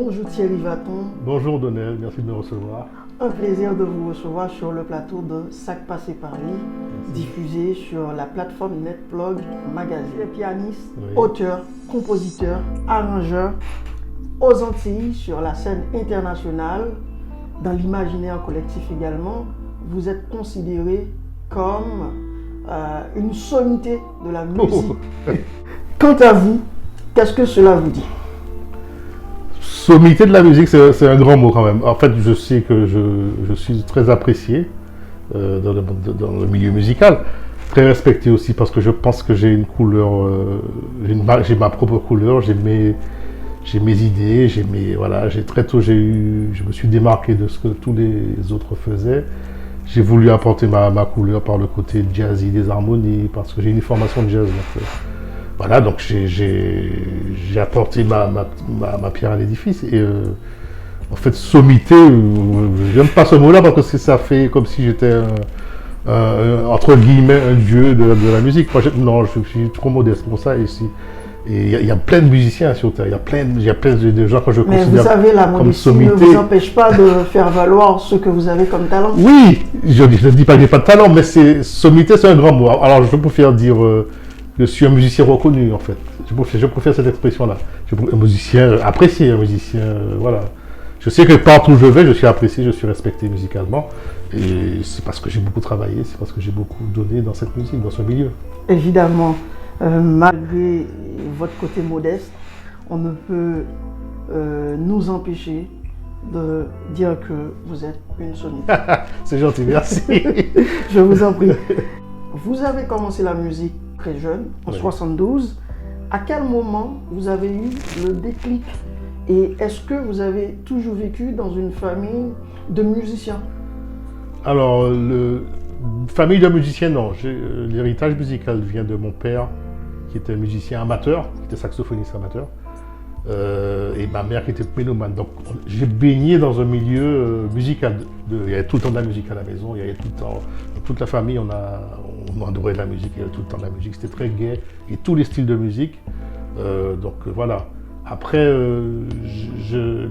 Bonjour Thierry Vaton, Bonjour Donnel, merci de me recevoir. un plaisir de vous recevoir sur le plateau de Sac Passé Paris, diffusé sur la plateforme Netplug Magazine. Pianiste, Oui. auteur, compositeur, arrangeur, aux Antilles, sur la scène internationale, dans l'imaginaire collectif également, vous êtes considéré comme une sommité de la musique. Quant à vous, qu'est-ce que cela vous dit? Sommité de la musique, c'est un grand mot quand même. En fait, je sais que je suis très apprécié dans le milieu musical, très respecté aussi parce que je pense que j'ai une couleur, j'ai ma propre couleur, j'ai mes idées, voilà, très tôt je me suis démarqué de ce que tous les autres faisaient. J'ai voulu apporter ma couleur par le côté jazzy des harmonies parce que j'ai une formation de jazz. Donc, voilà, donc j'ai apporté ma pierre à l'édifice. Et en fait, sommité, j'aime pas ce mot-là parce que ça fait comme si j'étais entre guillemets un dieu de la musique. Moi, non, je suis trop modeste pour ça. Et il y a plein de musiciens sur Terre, il y a plein de gens que je Mais considère vous savez, la comme modestie ne sommité. vous empêche pas de faire valoir ce que vous avez comme talent. Oui, je ne dis pas que j'ai pas de talent, mais sommité, c'est un grand mot. Alors, je préfère dire je suis un musicien reconnu, en fait. Je préfère cette expression-là. Un musicien apprécié, un musicien, voilà. Je sais que partout où je vais, je suis apprécié, je suis respecté musicalement. Et c'est parce que j'ai beaucoup travaillé, c'est parce que j'ai beaucoup donné dans cette musique, dans ce milieu. Évidemment, malgré votre côté modeste, on ne peut nous empêcher de dire que vous êtes une sommité. C'est gentil, merci. Je vous en prie. Vous avez commencé la musique très jeune, en 72. À quel moment vous avez eu le déclic? Et est-ce que vous avez toujours vécu dans une famille de musiciens? Alors, famille de musiciens, non. L'héritage musical vient de mon père, qui était musicien amateur, qui était saxophoniste amateur, et ma mère qui était mélomane. Donc, j'ai baigné dans un milieu musical. Il y avait tout le temps de la musique à la maison, il y avait tout le temps, dans toute la famille, on adorait de la musique, il y avait tout le temps de la musique, c'était très gai, et tous les styles de musique. Voilà. Après,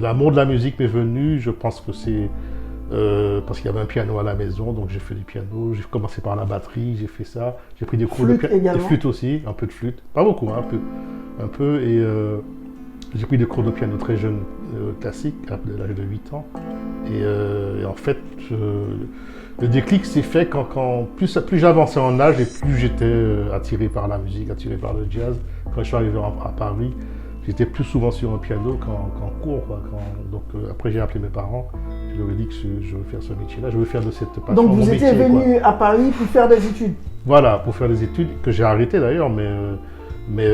l'amour de la musique m'est venu, je pense que c'est parce qu'il y avait un piano à la maison, donc j'ai fait du piano, j'ai commencé par la batterie, j'ai fait ça, j'ai pris des cours de flûte aussi, un peu de flûte, pas beaucoup, hein, un peu, et j'ai pris des cours de piano très jeune, classique, à l'âge de 8 ans, et en fait, le déclic s'est fait quand plus j'avançais en âge et plus j'étais attiré par la musique, attiré par le jazz. Quand je suis arrivé à Paris, j'étais plus souvent sur un piano qu'en cours, quoi. Donc après j'ai appelé mes parents, je leur ai dit que je veux faire ce métier-là, je veux faire de cette passion Donc vous mon étiez métier, venu à Paris pour faire des études? Voilà, pour faire des études, que j'ai arrêté d'ailleurs, mais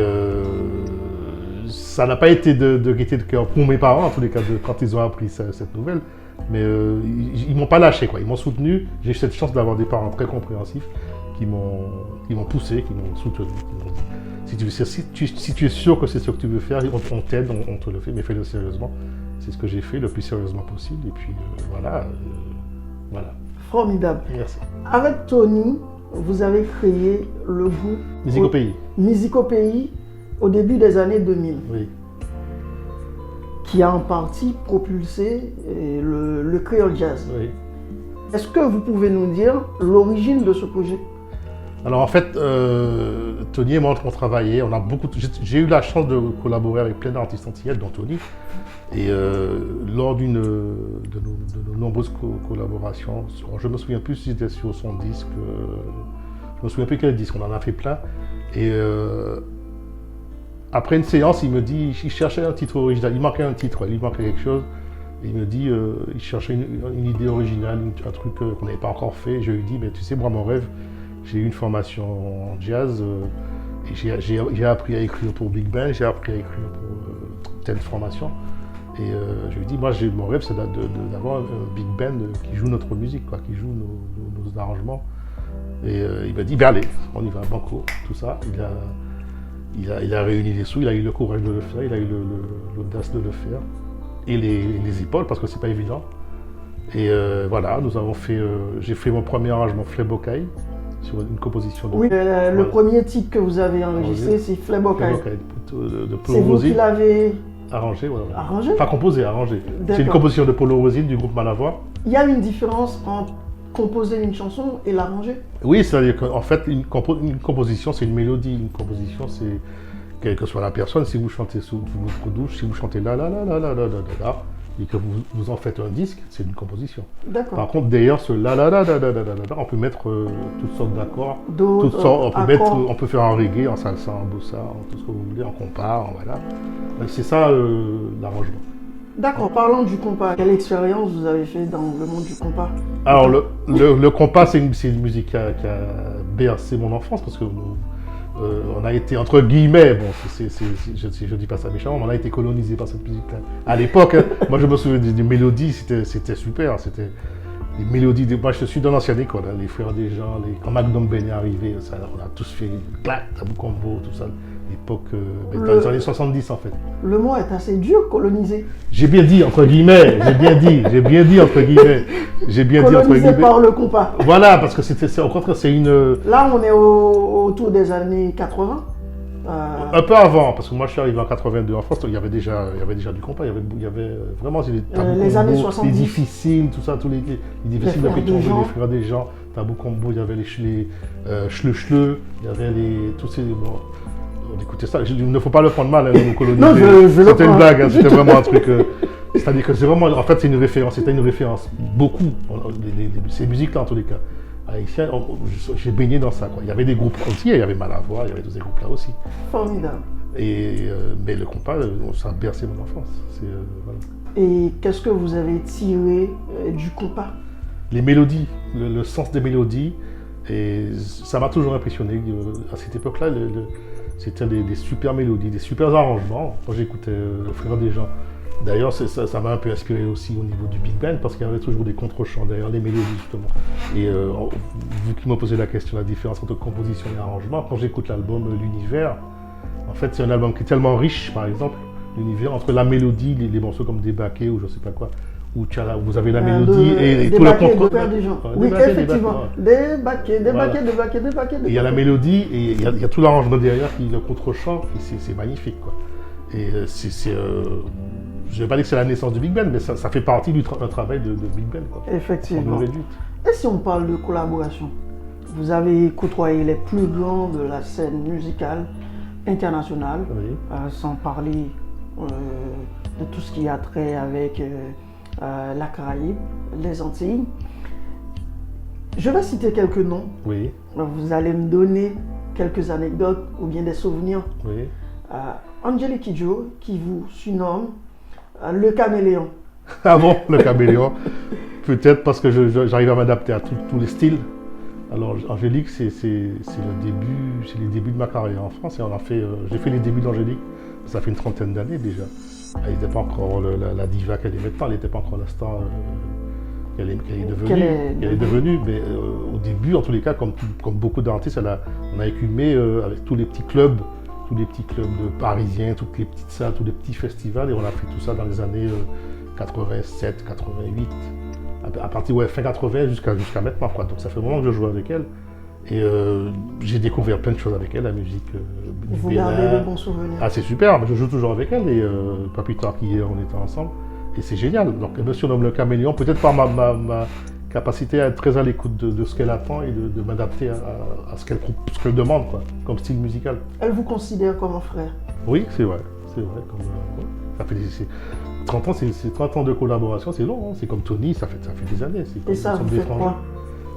ça n'a pas été de gaieté de cœur pour mes parents, en tous les cas, quand ils ont appris cette nouvelle. Mais ils m'ont pas lâché, quoi. Ils m'ont soutenu. J'ai eu cette chance d'avoir des parents très compréhensifs qui m'ont poussé, qui m'ont soutenu. Qui m'ont dit, si tu es sûr que c'est ce que tu veux faire, on t'aide, on te le fait, mais fais-le sérieusement. C'est ce que j'ai fait le plus sérieusement possible. Et puis voilà. Formidable. Merci. Avec Tony, vous avez créé le groupe Musique au pays. Musique au pays au début des années 2000. Oui. Qui a en partie propulsé le créole jazz. Oui. Est-ce que vous pouvez nous dire l'origine de ce projet? Alors en fait, Tony et moi on travaillait, j'ai eu la chance de collaborer avec plein d'artistes antillais, dont Tony, et lors de nos nombreuses collaborations, je me souviens plus si c'était sur son disque, je me souviens plus quel disque, on en a fait plein, et après une séance, il cherchait un titre original, il manquait un titre, il manquait quelque chose. Et il me dit, il cherchait une idée originale, un truc qu'on n'avait pas encore fait. Et je lui ai dit, mais tu sais, moi, mon rêve, j'ai eu une formation en jazz, et j'ai appris à écrire pour Big Band, j'ai appris à écrire pour telle formation. Et je lui ai dit, moi, mon rêve, c'est d'avoir un Big Band qui joue notre musique, quoi, qui joue nos arrangements. Et il m'a dit, ben allez, on y va, banco, tout ça. Il a réuni les sous, il a eu le courage de le faire, il a eu l'audace de le faire. Et les épaules, parce que c'est pas évident. Et voilà, j'ai fait mon premier arrangement Flebokai sur une composition de... Oui, le premier titre que vous avez enregistré, c'est Flebokai. De C'est vous qui l'avez Arrangé, ouais. Arrangé? Pas composé, arrangé. C'est une D'accord. composition de Polo Rosine du groupe Malavoie. Il y a une différence entre composer une chanson et l'arranger? Oui, c'est-à-dire qu'en fait, une composition, c'est une mélodie. Une composition, c'est, quelle que soit la personne, si vous chantez sous votre douche, si vous chantez là, là, là, là, là, là, là, là, là, et que vous en faites un disque, c'est une composition. D'accord. Par contre, derrière ce là, là, là, là, là, là, là, là, on peut mettre toutes sortes d'accords. D'autres Toutes sortes, accords. on peut faire en reggae, en salsa, en bossa, en tout ce que vous voulez, en compas, voilà. Donc, c'est ça l'arrangement. D'accord. Parlons du compas. Quelle expérience vous avez fait dans le monde du compas? Alors, le compas, c'est une musique qui a bercé mon enfance parce que on a été, entre guillemets, bon, je dis pas ça méchamment, mais on a été colonisé par cette musique-là. À l'époque, moi je me souviens des mélodies, c'était super. C'était les mélodies. Moi je suis dans l'ancienne école, hein, les Frères des gens, quand Magnum Ben est arrivé, ça, on a tous fait clac, Tabou Combo, tout ça. L'époque, dans les années 70 en fait. Le mot est assez dur, coloniser. J'ai bien dit entre guillemets, j'ai bien dit entre guillemets. Colonisé par le compas. Voilà, parce que au contraire, c'est une. Là, on est autour des années 80. Un peu avant, parce que moi je suis arrivé en 82 en France, donc il y avait déjà du compas, il y avait vraiment les années 70. les difficiles, tout ça, tous les difficiles de Pétonville, les Frères des gens, Tabou Combo, il y avait les Chleu, il y avait tous ces. Bon, on écoutait ça, il ne faut pas le prendre mal, hein, nous coloniser. Non, c'était une blague, hein, c'était vraiment un truc. C'est-à-dire que c'est vraiment, en fait, c'est une référence, c'était une référence. Beaucoup, ces musiques-là en tous les cas. Haïtien, j'ai baigné dans ça, quoi. Il y avait des groupes aussi, il y avait Malavoie, il y avait tous ces groupes-là aussi. Formidable. Mais le compas, ça a bercé mon enfance. Voilà. Et qu'est-ce que vous avez tiré du compas? Les mélodies, le sens des mélodies, et ça m'a toujours impressionné. À cette époque-là, c'était des super mélodies, des super arrangements. Quand j'écoutais le Frère des gens, d'ailleurs, ça m'a un peu inspiré aussi au niveau du Big Band, parce qu'il y avait toujours des contre-chants derrière les mélodies, justement. Et vous qui m'avez posé la question, la différence entre composition et arrangement, quand j'écoute l'album L'Univers, en fait, c'est un album qui est tellement riche, par exemple, L'Univers, entre la mélodie, les morceaux comme Des Baquets ou je ne sais pas quoi, où vous avez la mélodie et tout le contre. Oui, effectivement. Des baquets. Il y a la mélodie et il y a tout l'arrangement derrière, le contre-chant, et c'est magnifique, quoi. Et je ne vais pas dire que c'est la naissance du Big Band, mais ça fait partie d'un travail de Big Band, quoi. Effectivement. Et si on parle de collaboration, vous avez côtoyé les plus grands de la scène musicale internationale, oui. Sans parler de tout ce qui a trait avec la Caraïbe, les Antilles. Je vais citer quelques noms. Oui. Vous allez me donner quelques anecdotes ou bien des souvenirs. Oui. Angélique Kidjo, qui vous surnomme le caméléon. Ah bon, le caméléon. Peut-être parce que j'arrive à m'adapter à tous les styles. Alors Angélique, c'est les débuts de ma carrière en France. Et j'ai fait les débuts d'Angélique, ça fait une trentaine d'années déjà. Elle n'était pas encore la diva qu'elle est maintenant, elle n'était pas encore la star qu'elle est devenue. Mais au début, en tous les cas, comme beaucoup d'artistes, on a écumé avec tous les petits clubs de parisiens, toutes les petites salles, tous les petits festivals, et on a fait tout ça dans les années 87, 88. À partir fin 80 jusqu'à maintenant, quoi. Donc ça fait vraiment que je joue avec elle. Et j'ai découvert plein de choses avec elle, la musique. Vous gardez de bons souvenirs. Ah, c'est super, je joue toujours avec elle, et pas plus tard qu'hier, on était ensemble. Et c'est génial. Donc elle me surnomme le caméléon, peut-être par ma capacité à être très à l'écoute de ce qu'elle attend et de m'adapter à ce qu'elle demande, quoi, comme style musical. Elle vous considère comme un frère? Oui, c'est vrai. Ça fait 30 ans, c'est 30 ans de collaboration, c'est long, hein. C'est comme Tony, ça fait des années. Et ça vous fait quoi?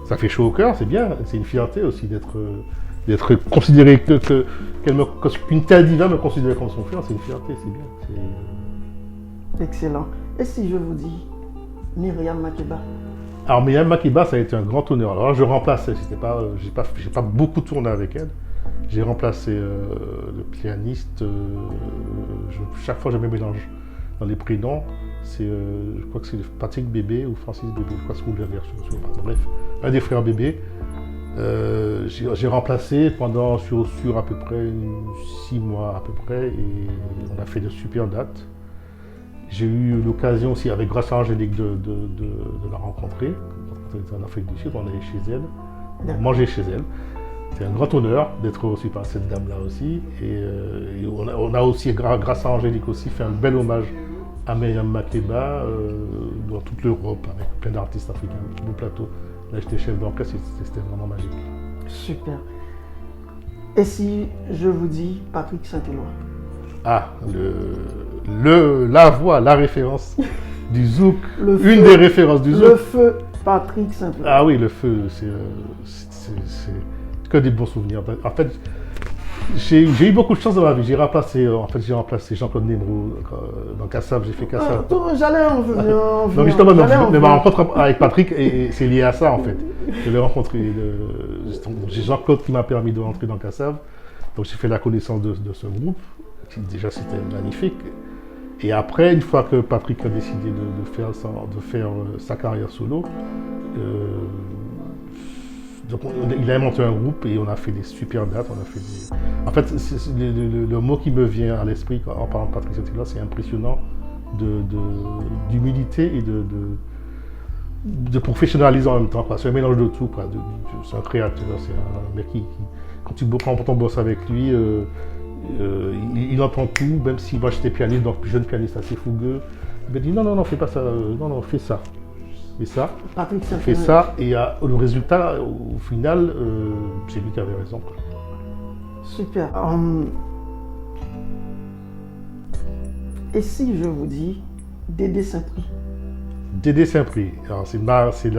Ça fait chaud au cœur, c'est bien. C'est une fierté aussi d'être considéré qu'une telle diva me considère comme son frère, c'est une fierté, c'est bien. Excellent. Et si je vous dis Myriam Makeba? Alors Myriam Makeba, ça a été un grand honneur. Alors là, je remplaçais, j'ai pas beaucoup tourné avec elle. J'ai remplacé le pianiste. Chaque fois, je me mélange dans les prénoms. Je crois que c'est Patrick Bébé ou Francis Bébé. Je crois que c'est Oulver, je me souviens pas. Bref, un des frères Bébé. J'ai remplacé sur à peu près 6 mois à peu près, et on a fait de super dates. J'ai eu l'occasion aussi, grâce à Angélique, de la rencontrer. On était en Afrique du Sud, on allait chez elle, on mangeait chez elle. c'était un grand honneur d'être reçu par cette dame-là aussi. Et on a aussi, grâce à Angélique aussi, fait un bel hommage à Myriam Makeba dans toute l'Europe, avec plein d'artistes africains, beau plateau. Là, j'étais chef d'orchestre, c'était vraiment magique. Super. Et si je vous dis Patrick Saint-Éloi? Ah, la voix, la référence du Zouk, Une des références du Zouk. Le feu Patrick Saint-Éloi. Ah oui, le feu, c'est que des bons souvenirs. En fait, j'ai eu beaucoup de chance dans ma vie. J'ai remplacé Jean-Claude Némrou dans Kassav. J'ai fait Kassav. J'allais en venir. Non, mais justement, ma rencontre avec Patrick, c'est lié à ça en fait. Je l'ai rencontré. J'ai Jean-Claude qui m'a permis de rentrer dans Kassav. Donc j'ai fait la connaissance de ce groupe. Déjà, c'était magnifique. Et après, une fois que Patrick a décidé de faire sa carrière solo, donc il a monté un groupe et on a fait des super dates. En fait, le mot qui me vient à l'esprit en parlant de Patrick Saint-Éloi, c'est impressionnant d'humilité et de professionnalisme en même temps. C'est un mélange de tout. C'est un créateur, c'est un mec qui quand on bosse avec lui, il entend tout, même si moi j'étais pianiste, donc jeune pianiste assez fougueux. Il m'a dit non, fais pas ça, non, fais ça. Fais ça, Patrick fais ça, et le résultat, au final, c'est lui qui avait raison. Super. Et si je vous dis Dédé Saint-Prix? Dédé Saint-Prix, alors c'est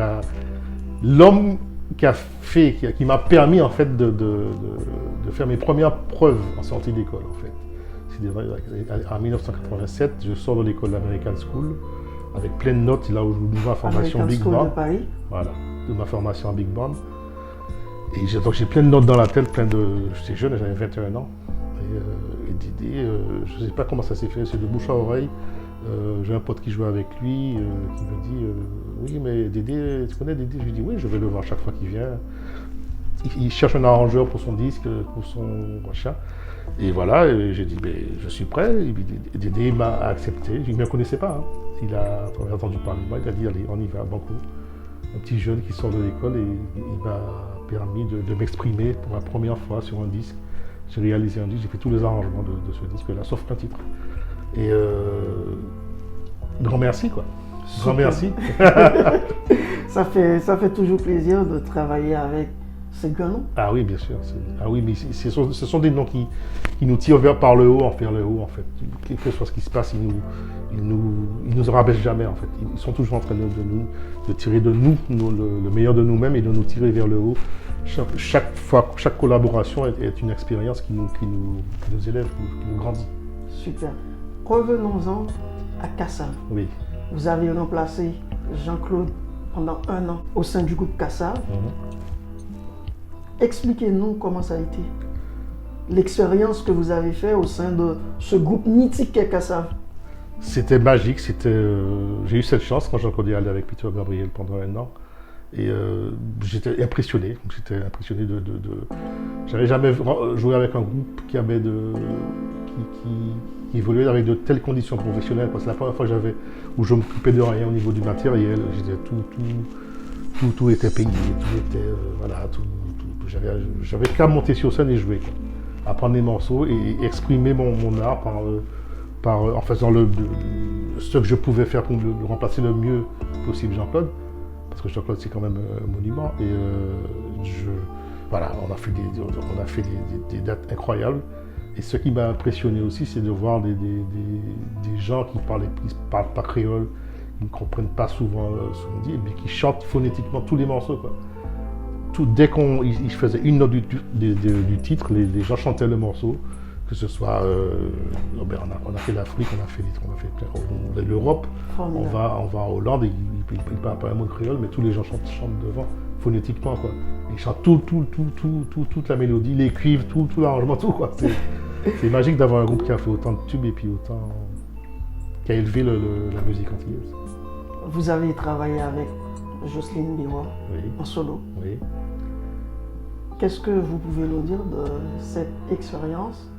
l'homme qui m'a permis en fait de faire mes premières preuves en sortie d'école en fait. En 1987, je sors de l'école d'American School avec plein de notes, là où je ma formation Big Band. De Paris. Voilà, de ma formation en Big Band. Et donc j'ai plein de notes dans la tête, j'étais jeune, j'avais 21 ans. Et Dédé, je ne sais pas comment ça s'est fait, c'est de bouche à oreille. J'ai un pote qui jouait avec lui qui me dit oui, mais Dédé, tu connais Dédé? Je lui dis oui, je vais le voir chaque fois qu'il vient. Il cherche un arrangeur pour son disque, pour son machin. Et voilà, et j'ai dit je suis prêt. Et Dédé m'a accepté. Il ne me connaissait pas. Hein. Il a entendu parler de moi. Il a dit allez, on y va, banco. Un petit jeune qui sort de l'école et il m'a permis de m'exprimer pour la première fois sur un disque. J'ai réalisé un disque, j'ai fait tous les arrangements de ce disque-là, sauf un titre. Et grand merci quoi. Grand merci. ça fait toujours plaisir de travailler avec ces gars-là. Ah oui, bien sûr. Ah oui, mais ce sont des noms qui nous tirent vers le haut en fait. Quel que soit ce qui se passe, ils nous rabaissent jamais en fait. Ils sont toujours en train de tirer de nous le meilleur de nous-mêmes et de nous tirer vers le haut. Chaque collaboration est une expérience qui nous élève, qui nous grandit. Super. Revenons-en à Kassav. Oui. Vous avez remplacé Jean-Claude pendant 1 an au sein du groupe Kassav. Expliquez-nous comment ça a été, l'expérience que vous avez faite au sein de ce groupe mythique qu'est Kassav. C'était magique, j'ai eu cette chance quand Jean-Claude est allé avec Peter Gabriel pendant 1 an. Et j'étais impressionné. J'avais jamais joué avec un groupe qui évoluait avec de telles conditions professionnelles. C'est la première fois où je m'occupais de rien au niveau du matériel. Tout était payé, tout était voilà, j'avais qu'à monter sur scène et jouer, quoi. Apprendre les morceaux et exprimer mon art en faisant ce que je pouvais faire pour le remplacer le mieux possible Jean-Claude. Parce que Jean-Claude c'est quand même un monument et voilà, on a fait des dates incroyables et ce qui m'a impressionné aussi c'est de voir des gens qui parlent pas créole, qui ne comprennent pas souvent ce qu'on dit, mais qui chantent phonétiquement tous les morceaux quoi. Dès qu'ils faisaient une note du titre, les gens chantaient le morceau, que ce soit on a fait l'Afrique, on a fait l'Europe, on va en Hollande, ils ne parlent pas un mot de créole, mais tous les gens chantent devant, phonétiquement quoi. Ils chantent toute la mélodie, les cuivres, tout l'arrangement, tout quoi. C'est magique d'avoir un groupe qui a fait autant de tubes et puis qui a élevé la musique antillaise. Vous avez travaillé avec Jocelyne Biroir en solo. Oui. Qu'est-ce que vous pouvez nous dire de cette expérience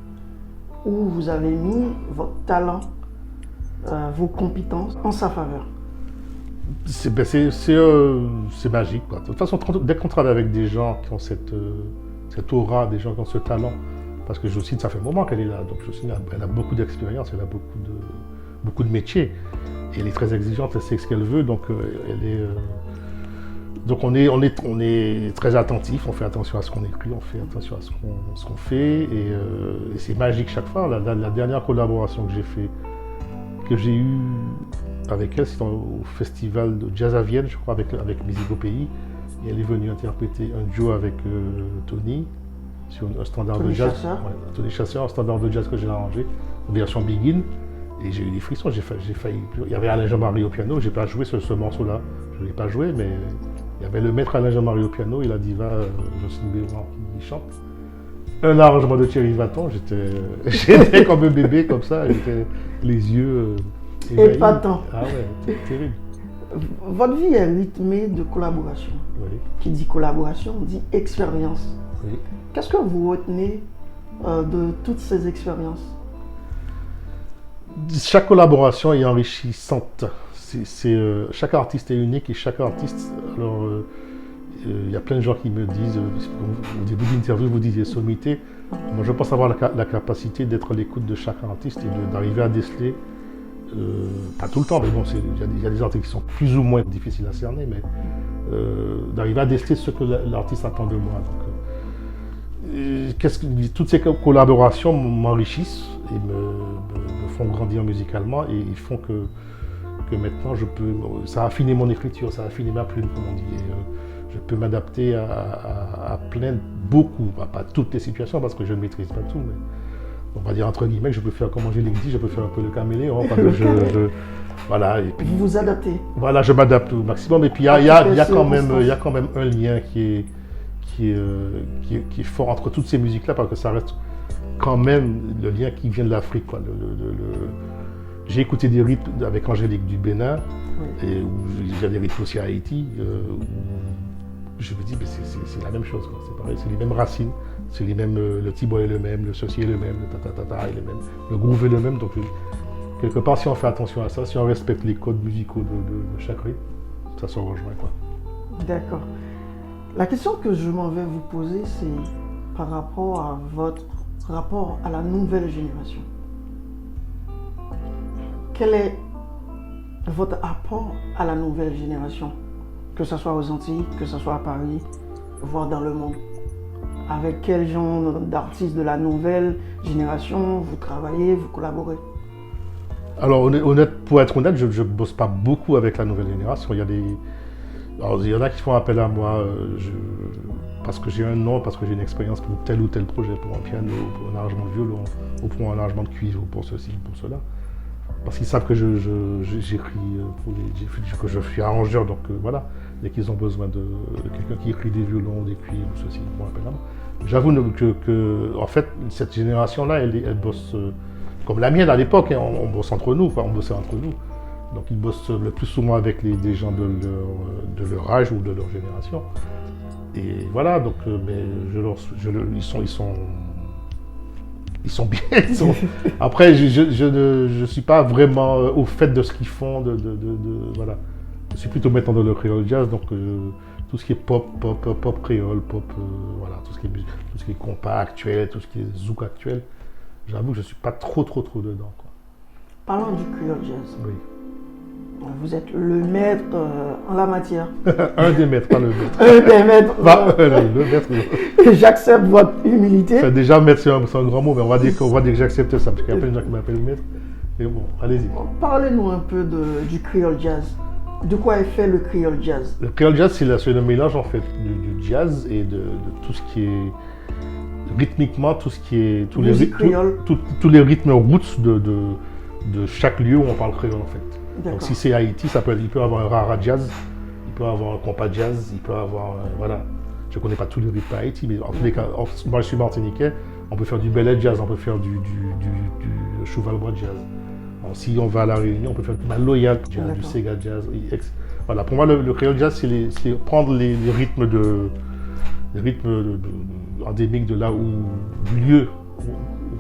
où vous avez mis votre talent, vos compétences en sa faveur? C'est magique, quoi. De toute façon, dès qu'on travaille avec des gens qui ont cette aura des gens qui ont ce talent. Parce que Jocelyne, ça fait un moment qu'elle est là. Donc Jocelyne, elle a beaucoup d'expérience, elle a beaucoup de métiers. Et elle est très exigeante, elle sait ce qu'elle veut. Donc, donc on est très attentif, on fait attention à ce qu'on écrit, on fait attention à ce qu'on fait. Et c'est magique chaque fois. La dernière collaboration que j'ai eue avec elle, c'était au festival de jazz à Vienne, je crois, avec Musique au Pays. Et elle est venue interpréter un duo avec Tony sur un standard Tony de jazz. Chasseur. Ouais, Tony Chasseur, un standard de jazz que j'ai arrangé, en version Begin. Et j'ai eu des frissons, j'ai failli. Il y avait Alain Jean-Marie au piano, j'ai pas joué ce morceau-là. Je ne l'ai pas joué, mais il y avait le maître Alain Jean-Marie au piano et la diva Jocelyne Béouin qui chante. Un arrangement de Thierry Vaton, j'étais comme un bébé, comme ça, j'étais les yeux ébahis. Épatant. Ah ouais, c'était terrible. Votre vie est rythmée de collaboration. Oui, Qui dit collaboration dit expérience. oui. Qu'est-ce que vous retenez de toutes ces expériences? Chaque collaboration est enrichissante. Chaque artiste est unique et chaque artiste. Alors, il y a plein de gens qui me disent, au début de l'interview, vous disiez sommité. Moi, je pense avoir la capacité d'être à l'écoute de chaque artiste et d'arriver à déceler, pas tout le temps, mais bon, il y a des artistes qui sont plus ou moins difficiles à cerner, mais d'arriver à déceler ce que l'artiste attend de moi. Donc, toutes ces collaborations m'enrichissent et me font grandir musicalement et ils font que maintenant ça a affiné mon écriture, ça a affiné ma plume, comme on dit. Et, je peux m'adapter à beaucoup, pas toutes les situations parce que je ne maîtrise pas tout, mais on va dire entre guillemets que je peux faire, comme Angélique dit, je peux faire un peu le caméléon. Parce que voilà, et puis, Vous vous adaptez. Voilà, je m'adapte au maximum. Et puis il y a quand même un lien qui est fort entre toutes ces musiques-là, parce que ça reste quand même le lien qui vient de l'Afrique, quoi. J'ai écouté des rythmes avec Angélique du Bénin, Oui. et où il y a des rythmes aussi à Haïti, où je me dis, mais c'est la même chose, quoi. C'est pareil, c'est les mêmes racines, c'est les mêmes, le tibois est le même, le ceci est le même, le ta-ta-ta-ta est le même, le groove est le même. Donc quelque part, si on fait attention à ça, si on respecte les codes musicaux de chaque rythme, ça se rejoint, quoi. D'accord. La question que je m'en vais vous poser, c'est par rapport à votre rapport à la nouvelle génération. Quel est votre apport à la nouvelle génération, que ce soit aux Antilles, que ce soit à Paris, voire dans le monde? Avec quel genre d'artistes de la nouvelle génération vous travaillez, vous collaborez? Alors, pour être honnête, je ne bosse pas beaucoup avec la nouvelle génération. Il y en a qui font appel à moi parce que j'ai un nom, parce que j'ai une expérience pour tel ou tel projet, pour un piano, pour un arrangement de violon, ou pour un arrangement de cuivre, ou pour ceci, ou pour cela. Parce qu'ils savent que j'écris, que je suis arrangeur, donc voilà. Dès qu'ils ont besoin de quelqu'un qui écrit des violons, des cuivres, ou ceci, ils font appel à moi. J'avoue que, en fait, cette génération-là, elle bosse comme la mienne à l'époque, hein, on bosse entre nous, quoi, on bossait entre nous. Donc ils bossent le plus souvent avec des gens de leur âge ou de leur génération. Et voilà, donc mais ils sont bien. Après, je ne suis pas vraiment au fait de ce qu'ils font. Voilà. Je suis plutôt maintenant dans le créole jazz, donc tout ce qui est pop créole, voilà, tout ce qui est compas actuel, tout ce qui est zouk actuel. J'avoue que je ne suis pas trop dedans, quoi. Parlons du créole jazz. Oui. Vous êtes le maître en la matière. Un des maîtres, pas le maître. Un des maîtres. Le maître. J'accepte votre humilité. Enfin, déjà, maître, c'est un grand mot, mais on va dire que j'accepte ça, parce qu'il y a plein de gens qui m'appellent maître. Mais bon, allez-y. Parlez-nous un peu du créole jazz. De quoi est fait le créole jazz? Le créole jazz, c'est le mélange en fait du jazz et de tout ce qui est rythmiquement, tout ce qui est tous les rythmes roots de chaque lieu où on parle créole en fait. Donc si c'est Haïti, il peut avoir un rara jazz, il peut avoir un compas jazz, il peut avoir voilà. Je connais pas tous les rythmes à Haïti, mais en tous les cas, moi je suis martiniquais, on peut faire du beled jazz, on peut faire du cheval-bois jazz. Alors, si on va à la Réunion, on peut faire du maloya jazz, du sega jazz. Voilà, pour moi le créole jazz, c'est prendre les rythmes endémiques de là du lieu où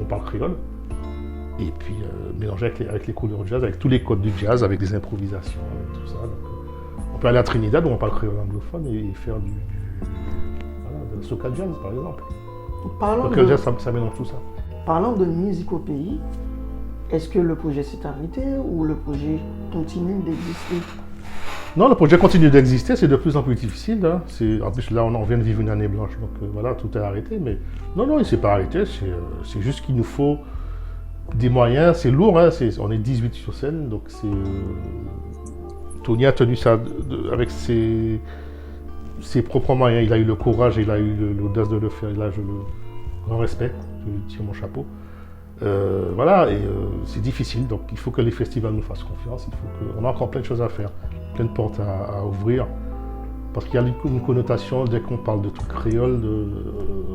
on parle créole. Et puis mélanger avec les couleurs jazz, avec tous les codes du jazz, avec des improvisations, avec tout ça. Donc, on peut aller à Trinidad où on parle créole anglophone et faire de la soca jazz par exemple. Parlons Donc de, jazz, ça mélange tout ça. parlant de musique au pays, est-ce que le projet s'est arrêté ou le projet continue d'exister? Non, le projet continue d'exister, c'est de plus en plus difficile. Hein. En plus, là, on vient de vivre une année blanche, donc voilà, tout est arrêté. Mais non, il ne s'est pas arrêté, c'est juste qu'il nous faut des moyens. C'est lourd, hein, on est 18 sur scène, donc Tony a tenu ça avec ses propres moyens. Il a eu le courage, il a eu l'audace de le faire, et là, je le grand respect, je lui tire mon chapeau. Voilà, et c'est difficile, donc il faut que les festivals nous fassent confiance, on a encore plein de choses à faire, plein de portes à ouvrir, parce qu'il y a une connotation, dès qu'on parle de trucs créoles,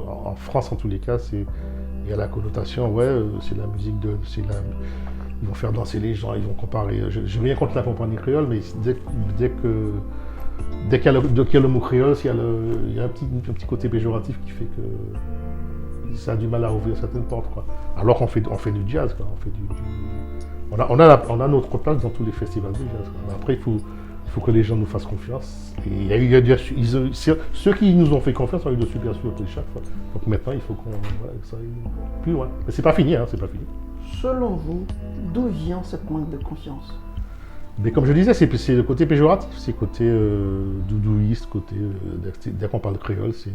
en France en tous les cas, il y a la connotation, c'est la musique ils vont faire danser les gens, ils vont comparer, j'ai rien contre la compagnie créole, mais dès qu'il y a le mot créole, il y a un petit côté péjoratif qui fait que ça a du mal à ouvrir certaines portes, quoi. Alors qu'on fait du jazz, quoi. On a notre place dans tous les festivals de jazz, quoi. Après, il faut que les gens nous fassent confiance. Et ceux qui nous ont fait confiance ont eu de super succès chaque fois. Donc maintenant, il faut que ça aille plus loin. Mais c'est pas fini, hein, c'est pas fini. Selon vous, d'où vient cette manque de confiance? Mais comme je disais, c'est le côté péjoratif, c'est le côté doudouiste, dès qu'on parle créole, c'est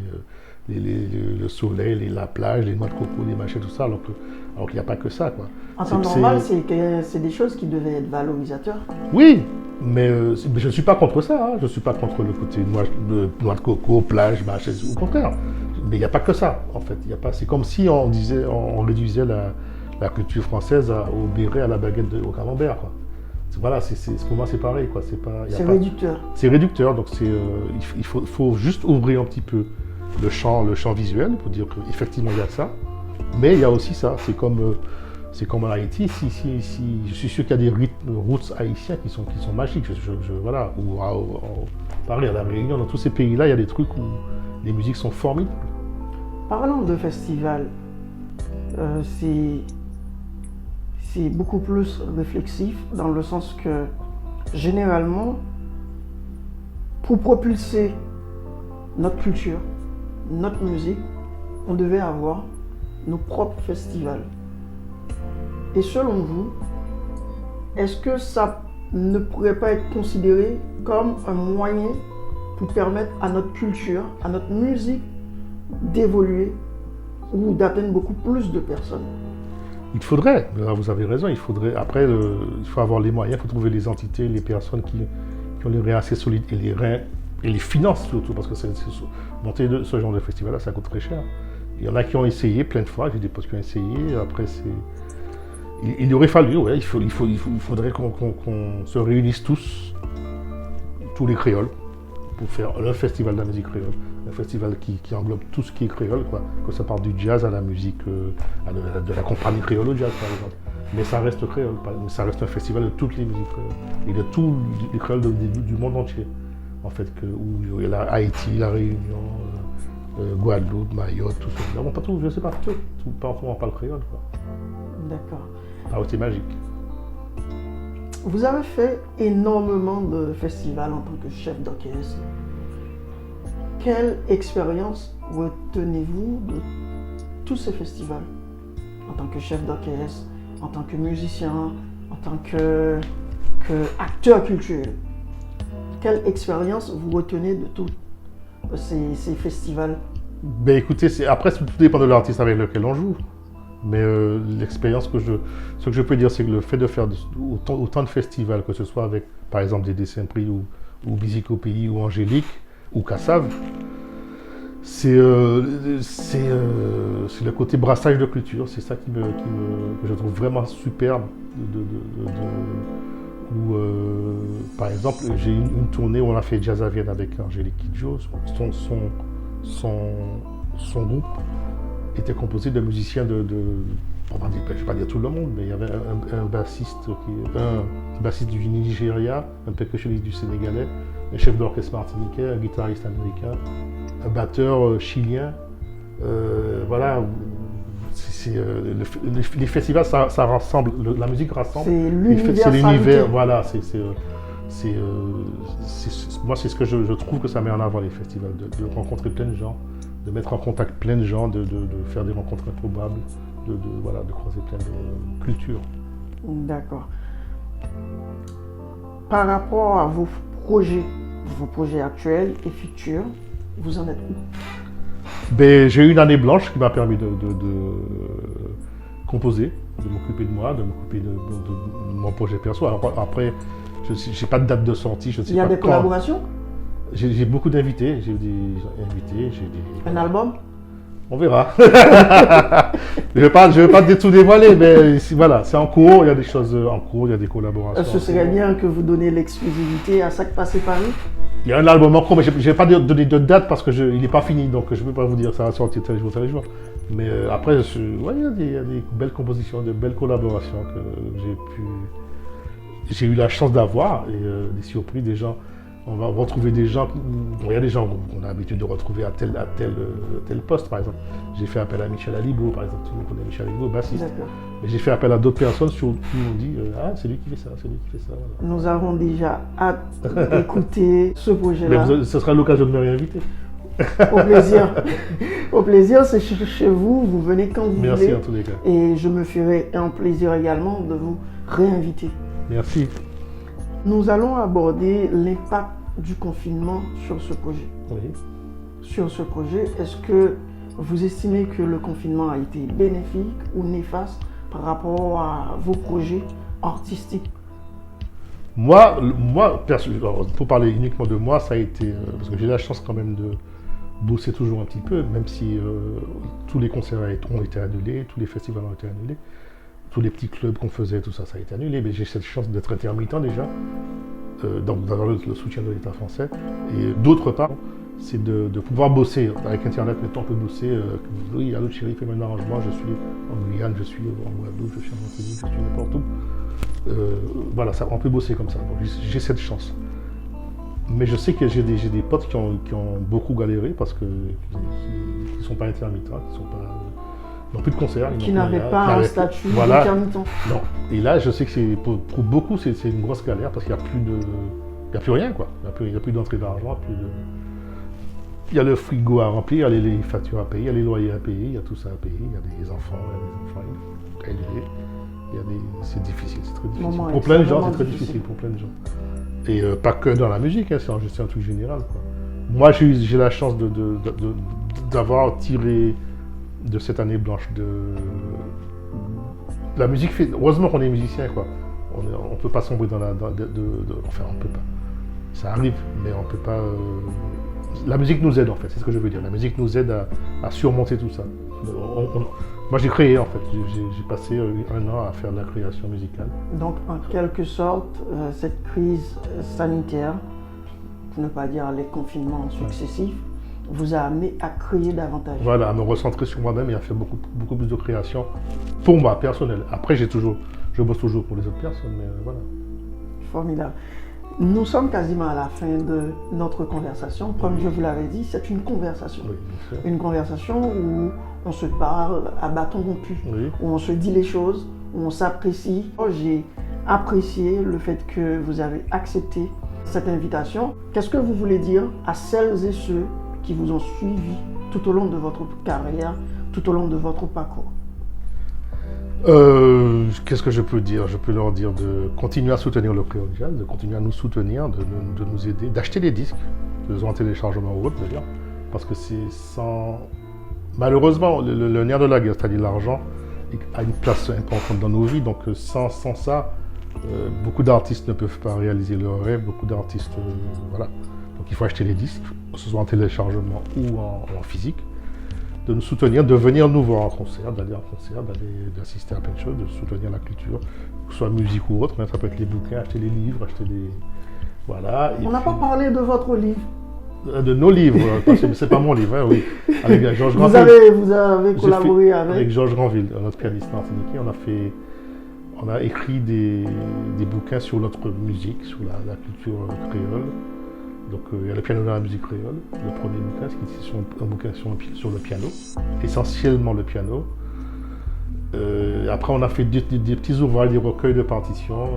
le soleil, la plage, les noix de coco, les machins, tout ça, alors qu'il n'y a pas que ça, quoi. En temps normal, c'est des choses qui devaient être valorisateurs. Oui, mais je ne suis pas contre ça, hein. Je ne suis pas contre le côté noix de coco, plage, machin, au contraire. Mais il n'y a pas que ça, en fait. C'est comme si on réduisait la culture française au béret, à la baguette, au camembert, quoi. Voilà, pour moi c'est pareil, quoi. C'est réducteur. C'est réducteur, donc il faut juste ouvrir un petit peu le champ visuel pour dire qu'effectivement il y a ça, mais il y a aussi ça. C'est comme en Haïti. Je suis sûr qu'il y a des roots haïtiens qui sont magiques. Voilà, ou Paris, à la Réunion, dans tous ces pays-là, il y a des trucs où les musiques sont formidables. Parlant de festival, c'est beaucoup plus réflexif dans le sens que généralement, pour propulser notre culture, notre musique, on devait avoir nos propres festivals. Et selon vous, est-ce que ça ne pourrait pas être considéré comme un moyen pour permettre à notre culture, à notre musique d'évoluer ou d'atteindre beaucoup plus de personnes? Il faudrait, vous avez raison, il faudrait. Après, il faut avoir les moyens, il faut trouver les entités, les personnes qui ont les reins assez solides et les finances surtout, parce que monter ce genre de festival-là, ça coûte très cher. Il y en a qui ont essayé plein de fois, j'ai des potes qui ont essayé, après il aurait fallu, il faudrait qu'on se réunisse tous les créoles, pour faire un festival de la musique créole, un festival qui englobe tout ce qui est créole, quoi. Que ça parte du jazz à la musique, de la compagnie créole au jazz, par exemple. Mais ça reste créole, ça reste un festival de toutes les musiques créoles, et de tous les créoles du monde entier, en fait, où il y a Haïti, la Réunion, Guadeloupe, Mayotte, tout ça. Non, pas tout, je sais pas, tout on parle créole, quoi. D'accord. Ah, c'est magique. Vous avez fait énormément de festivals en tant que chef d'orchestre. Quelle expérience retenez-vous de tous ces festivals? En tant que chef d'orchestre, en tant que musicien, en tant que acteur culturel. Quelle expérience vous retenez de tous ces festivals? Ben écoutez, après tout dépend de l'artiste avec lequel on joue. Mais l'expérience ce que je peux dire, c'est que le fait de faire autant de festivals, que ce soit avec, par exemple, des Saint-Prix ou Musique au Pays ou Angélique ou Kassav, c'est le côté brassage de culture. C'est ça que je trouve vraiment superbe. Par exemple, j'ai une tournée où on a fait Jazz à Vienne avec Angélique Kidjo. Son groupe était composé de musiciens je ne vais pas dire tout le monde, mais il y avait un bassiste du Nigeria, un percussionniste du Sénégalais, un chef d'orchestre martiniquais, un guitariste américain, un batteur chilien. Voilà, les festivals, ça rassemble, la musique rassemble. C'est l'univers, voilà. Moi, c'est ce que je trouve que ça met en avant les festivals, de rencontrer plein de gens, de mettre en contact plein de gens, de faire des rencontres improbables, voilà, de croiser plein de cultures. D'accord. Par rapport à vos projets actuels et futurs, vous en êtes où? Ben, j'ai eu une année blanche qui m'a permis de composer, de m'occuper de moi, de m'occuper de mon projet perso. Alors, après, je n'ai pas de date de sortie, je ne sais pas. Il y a des quand. collaborations? J'ai beaucoup d'invités, j'ai des invités, j'ai des... Un album? On verra. Je vais pas tout dévoiler, mais voilà, c'est en cours, il y a des choses en cours, il y a des collaborations. Ce serait bien que vous donniez l'exclusivité à Sac Passé Paris? Il y a un album en cours, mais je ne vais pas donner de date parce qu'il n'est pas fini, donc je ne peux pas vous dire ça va sortir tel jour, tel jour. Mais après, ouais, il y a des belles compositions, de belles collaborations que j'ai eu la chance d'avoir, et des surprises, des gens. On va retrouver des gens, il y a des gens qu'on a l'habitude de retrouver à tel poste, par exemple. J'ai fait appel à Michel Alibo, par exemple, tout le monde connaît Michel Alibo, bassiste. Mais j'ai fait appel à d'autres personnes qui m'ont dit ah, c'est lui qui fait ça, c'est lui qui fait ça. Voilà. Nous avons déjà hâte d'écouter ce projet-là. Mais ce sera l'occasion de me réinviter. Au plaisir. Au plaisir, c'est chez vous, vous venez quand vous voulez. Merci en tous les cas. Et je me ferai un plaisir également de vous réinviter. Merci. Nous allons aborder l'impact du confinement sur ce projet. Oui. Sur ce projet, est-ce que vous estimez que le confinement a été bénéfique ou néfaste par rapport à vos projets artistiques? Moi, pour parler uniquement de moi, ça a été, parce que j'ai la chance quand même de bosser toujours un petit peu, même si tous les concerts ont été annulés, tous les festivals ont été annulés. Tous les petits clubs qu'on faisait, tout ça, ça a été annulé, mais j'ai cette chance d'être intermittent déjà, donc d'avoir le soutien de l'État français. Et d'autre part, c'est de pouvoir bosser. Avec Internet, maintenant, on peut bosser. Oui, allô chérie, fais-moi un arrangement, je suis en Guyane, je suis en Guadeloupe, je suis en Martinique, je suis n'importe où. Voilà, on peut bosser comme ça, donc j'ai cette chance. Mais je sais que j'ai des potes qui ont beaucoup galéré parce qu'ils ne sont pas intermittents, qui n'ont plus de concerts. Qui n'avaient pas un statut d'intermittent. Non. Et là, je sais que pour beaucoup, c'est une grosse galère parce qu'il n'y a plus rien, quoi. Il n'y a plus d'entrée d'argent, il y a le frigo à remplir, il y a les factures à payer, il y a les loyers à payer, il y a tout ça à payer, il y a des enfants à élever. C'est difficile, c'est très difficile. Pour plein de gens, c'est très difficile pour plein de gens. Et pas que dans la musique, c'est un truc général, quoi. Moi, j'ai la chance d'avoir tiré de cette année blanche la musique heureusement qu'on est musicien, quoi. On peut pas sombrer dans enfin, on peut pas. Ça arrive, mais on peut pas. La musique nous aide, en fait, c'est ce que je veux dire. La musique nous aide à surmonter tout ça. Moi, j'ai créé, en fait. J'ai passé 1 an à faire de la création musicale. Donc, en quelque sorte, cette crise sanitaire, pour ne pas dire les confinements successifs, vous a amené à créer davantage. Voilà, à me recentrer sur moi-même et à faire beaucoup plus de création pour moi, personnel. Après, je bosse toujours pour les autres personnes, mais voilà. Formidable. Nous sommes quasiment à la fin de notre conversation. Comme je vous l'avais dit, c'est une conversation. Oui, bien sûr. Une conversation où on se parle à bâton rompu, oui. Où on se dit les choses, où on s'apprécie. J'ai apprécié le fait que vous avez accepté cette invitation. Qu'est-ce que vous voulez dire à celles et ceux qui vous ont suivi tout au long de votre carrière, tout au long de votre parcours? Qu'est-ce que je peux dire? Je peux leur dire de continuer à soutenir le Creole Jazz, de continuer à nous soutenir, de nous aider, d'acheter des disques, en téléchargement ou autre d'ailleurs, parce que c'est sans... Malheureusement, le nerf de la guerre, c'est-à-dire l'argent, a une place importante dans nos vies, donc sans ça, beaucoup d'artistes ne peuvent pas réaliser leurs rêves, beaucoup d'artistes, voilà. Donc il faut acheter les disques, que ce soit en téléchargement ou en physique, de nous soutenir, de venir nous voir en concert, d'aller en concert, d'assister à plein de choses, de soutenir la culture, que ce soit musique ou autre, mais ça peut être les bouquins, acheter les livres, acheter des... Voilà. On n'a pas parlé de votre livre. De nos livres, c'est pas mon livre, hein, oui. Avec Georges Vous avez collaboré avec Georges Granville, notre pianiste martiniquais. On a écrit des bouquins sur notre musique, sur la culture créole. Donc il y a le piano dans la musique créole, le premier bouquin, c'est un bouquin sur le piano, essentiellement le piano. Après on a fait des petits ouvrages, des recueils de partitions.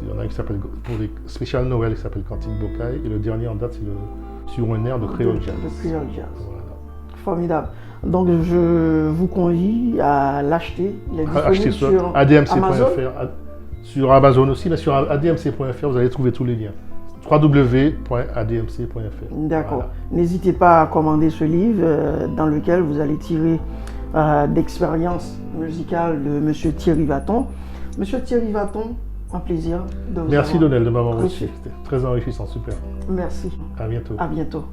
Il y en a un qui s'appelle, pour les spéciales Noël, qui s'appelle Cantique Bocaille, et le dernier en date c'est sur un air de Creole Jazz. De Creole Jazz. Voilà. Formidable. Donc, je vous convie à l'acheter. Il est Achetez disponible sur sur Amazon. admc.fr, sur Amazon aussi, mais sur admc.fr, vous allez trouver tous les liens. www.admc.fr. D'accord. Voilà. N'hésitez pas à commander ce livre dans lequel vous allez tirer d'expérience musicale de Monsieur Thierry Vaton. Monsieur Thierry Vaton, un plaisir de vous Merci avoir Donnel de m'avoir reçu. reçu. C'était très enrichissant, super. Merci. À bientôt. À bientôt.